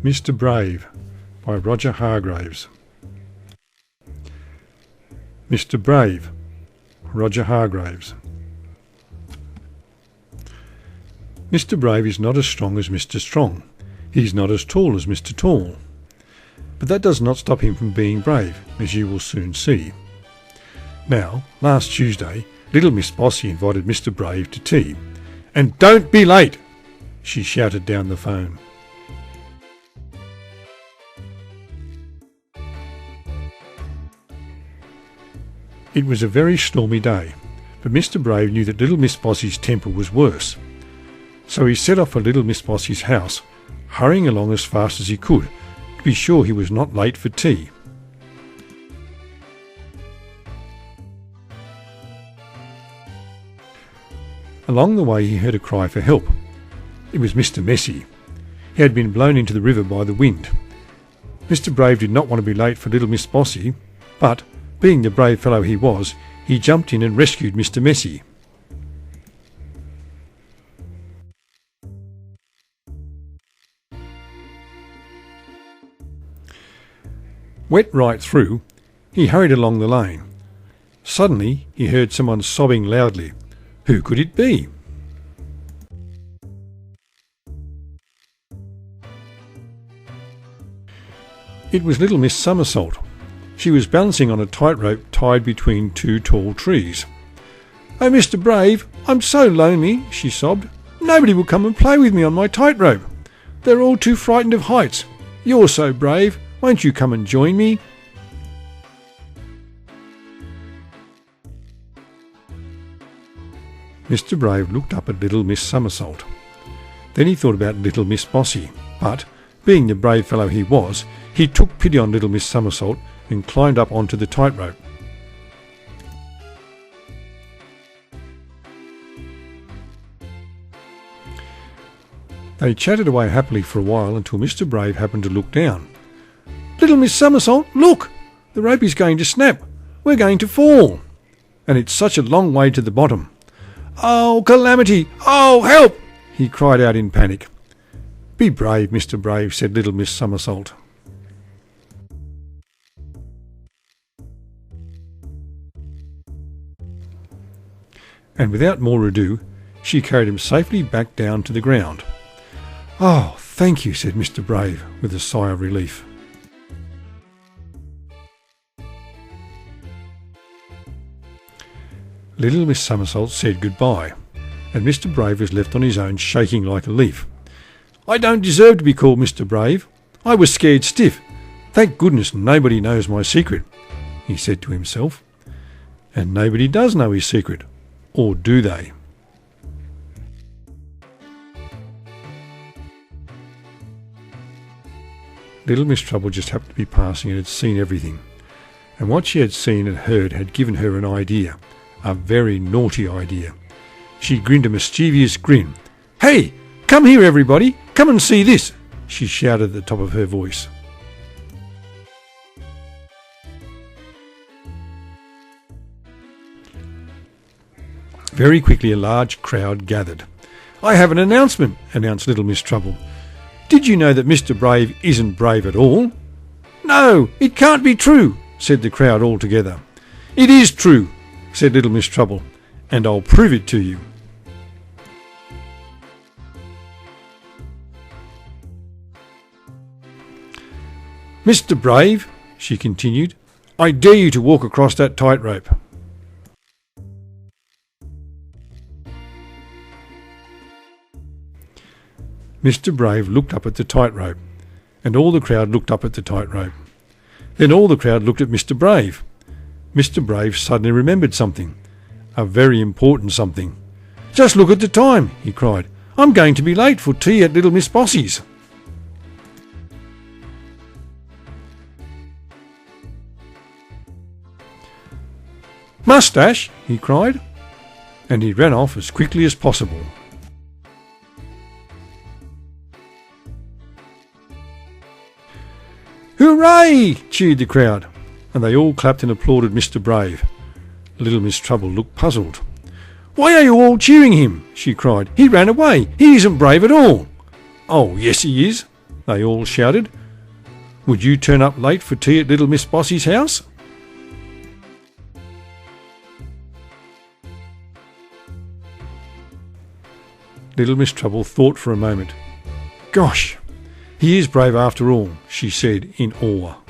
Mr. Brave by Roger Hargraves. Mr. Brave, Roger Hargraves. Mr. Brave is not as strong as Mr. Strong. He's not as tall as Mr. Tall. But that does not stop him from being brave, as you will soon see. Now, last Tuesday, Little Miss Bossy invited Mr. Brave to tea. "And don't be late!" she shouted down the phone. It was a very stormy day, but Mr. Brave knew that Little Miss Bossy's temper was worse. So he set off for Little Miss Bossy's house, hurrying along as fast as he could, to be sure he was not late for tea. Along the way he heard a cry for help. It was Mr. Messy. He had been blown into the river by the wind. Mr. Brave did not want to be late for Little Miss Bossy, but, being the brave fellow he was, he jumped in and rescued Mr. Messy. Wet right through, he hurried along the lane. Suddenly he heard someone sobbing loudly. Who could it be? It was Little Miss Somersault. She was balancing on a tightrope tied between two tall trees. "Oh, Mr. Brave, I'm so lonely," she sobbed. "Nobody will come and play with me on my tightrope. They're all too frightened of heights. You're so brave. Won't you come and join me?" Mr. Brave looked up at Little Miss Somersault. Then he thought about Little Miss Bossy, but, being the brave fellow he was, he took pity on Little Miss Somersault and climbed up onto the tightrope. They chatted away happily for a while until Mr. Brave happened to look down. "Little Miss Somersault, look! The rope is going to snap. We're going to fall. And it's such a long way to the bottom. Oh, calamity! Oh, help!" he cried out in panic. "Be brave, Mr. Brave," said Little Miss Somersault. And without more ado, she carried him safely back down to the ground. "Oh, thank you," said Mr. Brave with a sigh of relief. Little Miss Somersault said goodbye, and Mr. Brave was left on his own, shaking like a leaf. "I don't deserve to be called Mr. Brave. I was scared stiff. Thank goodness nobody knows my secret," he said to himself. And nobody does know his secret, or do they? Little Miss Trouble just happened to be passing and had seen everything. And what she had seen and heard had given her an idea, a very naughty idea. She grinned a mischievous grin. "Hey, come here everybody, come and see this," she shouted at the top of her voice. Very quickly a large crowd gathered. "I have an announcement," announced Little Miss Trouble. "Did you know that Mr. Brave isn't brave at all?" "No, it can't be true," said the crowd all together. "It is true," said Little Miss Trouble, "and I'll prove it to you." "Mr. Brave," she continued, "I dare you to walk across that tightrope." Mr. Brave looked up at the tightrope, and all the crowd looked up at the tightrope. Then all the crowd looked at Mr. Brave. Mr. Brave suddenly remembered something, a very important something. "Just look at the time," he cried. "I'm going to be late for tea at Little Miss Bossy's." "Moustache!" he cried, and he ran off as quickly as possible. "Hooray!" cheered the crowd, and they all clapped and applauded Mr. Brave. Little Miss Trouble looked puzzled. "Why are you all cheering him?" she cried. "He ran away. He isn't brave at all." "Oh, yes he is," they all shouted. "Would you turn up late for tea at Little Miss Bossy's house?" Little Miss Trouble thought for a moment. "Gosh, he is brave after all," she said in awe.